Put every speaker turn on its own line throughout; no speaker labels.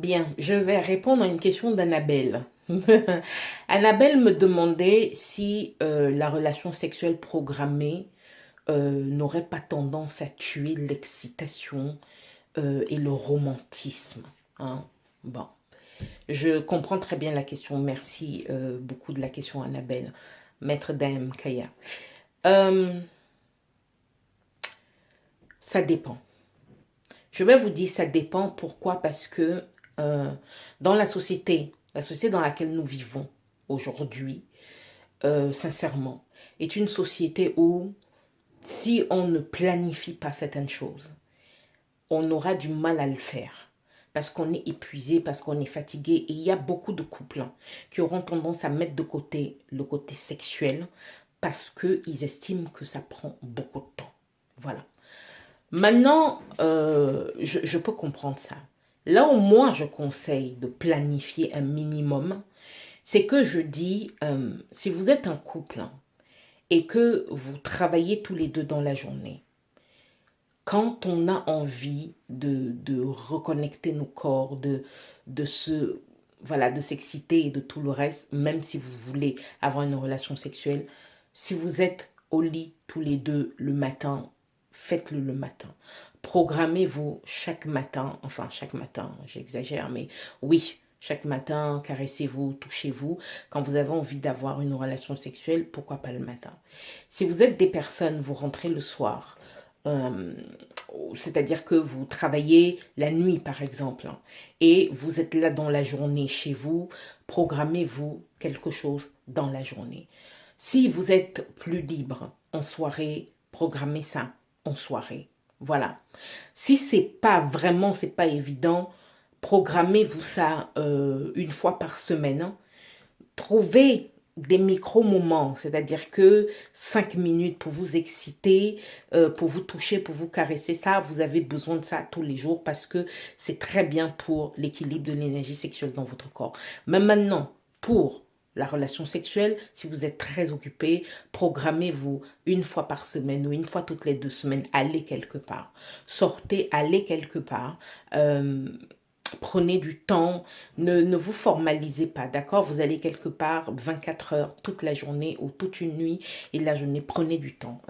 Bien, je vais répondre à une question d'Annabelle. Annabelle me demandait si la relation sexuelle programmée n'aurait pas tendance à tuer l'excitation et le romantisme, hein. Bon, je comprends très bien la question. Merci beaucoup de la question, Annabelle. Maître Dame Kaya. Euh, Ça dépend. Je vais vous dire ça dépend. Pourquoi? Parce que euh, dans la société dans laquelle nous vivons aujourd'hui, sincèrement, est une société où si on ne planifie pas certaines choses, on aura du mal à le faire. Parce qu'on est épuisé, parce qu'on est fatigué. Et il y a beaucoup de couples qui auront tendance à mettre de côté le côté sexuel parce qu'ils estiment que ça prend beaucoup de temps. Voilà. Maintenant, je peux comprendre ça. Là où moi je conseille de planifier un minimum, c'est que je dis, si vous êtes un couple et que vous travaillez tous les deux dans la journée, quand on a envie de reconnecter nos corps, de se, voilà, de s'exciter et de tout le reste, même si vous voulez avoir une relation sexuelle, si vous êtes au lit tous les deux le matin, faites-le le matin. Programmez-vous chaque matin, j'exagère, mais oui, chaque matin, caressez-vous, touchez-vous. Quand vous avez envie d'avoir une relation sexuelle, pourquoi pas le matin? Si vous êtes des personnes, vous rentrez le soir, euh, c'est-à-dire que vous travaillez la nuit par exemple, et vous êtes là dans la journée chez vous, programmez-vous quelque chose dans la journée. Si vous êtes plus libre en soirée, programmez ça en soirée. Voilà. Si c'est pas évident, programmez-vous ça une fois par semaine. Trouvez des micro-moments, c'est-à-dire que 5 minutes pour vous exciter, pour vous toucher, pour vous caresser, ça, vous avez besoin de ça tous les jours parce que c'est très bien pour l'équilibre de l'énergie sexuelle dans votre corps. Mais maintenant, pour la relation sexuelle, si vous êtes très occupé, programmez-vous une fois par semaine ou une fois toutes les 2 semaines, allez quelque part. Sortez, allez quelque part. Prenez du temps, ne vous formalisez pas, d'accord? Vous allez quelque part 24 heures toute la journée ou toute une nuit et la journée, prenez du temps.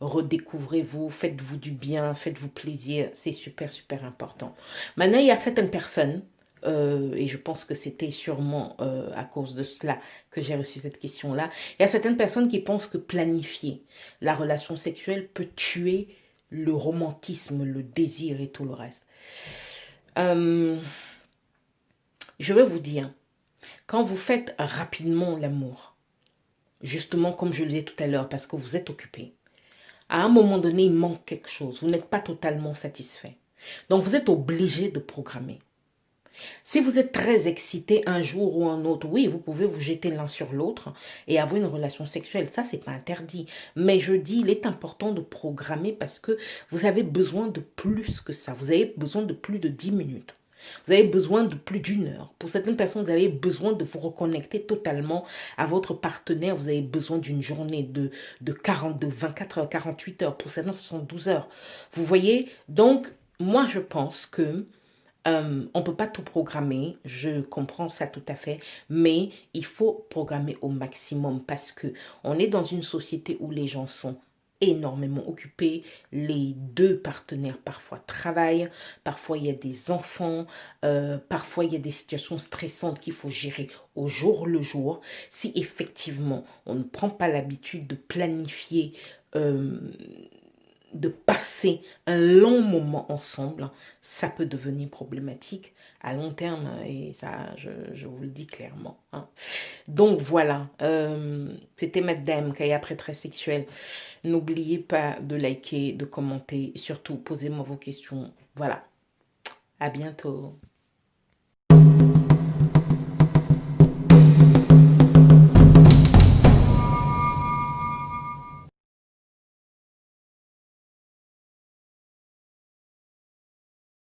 Redécouvrez-vous, faites-vous du bien, faites-vous plaisir, c'est super, super important. Maintenant, il y a certaines personnes, et je pense que c'était sûrement à cause de cela que j'ai reçu cette question-là, il y a certaines personnes qui pensent que planifier la relation sexuelle peut tuer le romantisme, le désir et tout le reste. Euh, je vais vous dire, quand vous faites rapidement l'amour, justement comme je le disais tout à l'heure, parce que vous êtes occupé, à un moment donné, il manque quelque chose. Vous n'êtes pas totalement satisfait. Donc, vous êtes obligé de programmer. Si vous êtes très excité un jour ou un autre, oui, vous pouvez vous jeter l'un sur l'autre et avoir une relation sexuelle. Ça, c'est pas interdit. Mais je dis, il est important de programmer parce que vous avez besoin de plus que ça. Vous avez besoin de plus de 10 minutes. Vous avez besoin de plus d'une heure. Pour certaines personnes, vous avez besoin de vous reconnecter totalement à votre partenaire. Vous avez besoin d'une journée de 42, 24 heures, 48 heures. Pour certains, ce sont 12 heures. Vous voyez? Donc, moi, je pense que on ne peut pas tout programmer, je comprends ça tout à fait, mais il faut programmer au maximum parce que on est dans une société où les gens sont énormément occupés, les deux partenaires parfois travaillent, parfois il y a des enfants, parfois il y a des situations stressantes qu'il faut gérer au jour le jour. Si effectivement on ne prend pas l'habitude de planifier, euh, de passer un long moment ensemble, ça peut devenir problématique à long terme et ça, je vous le dis clairement, hein. Donc voilà, c'était Madame Kaya Prêtresse Sexuelle. N'oubliez pas de liker, de commenter et surtout posez-moi vos questions. Voilà, à bientôt.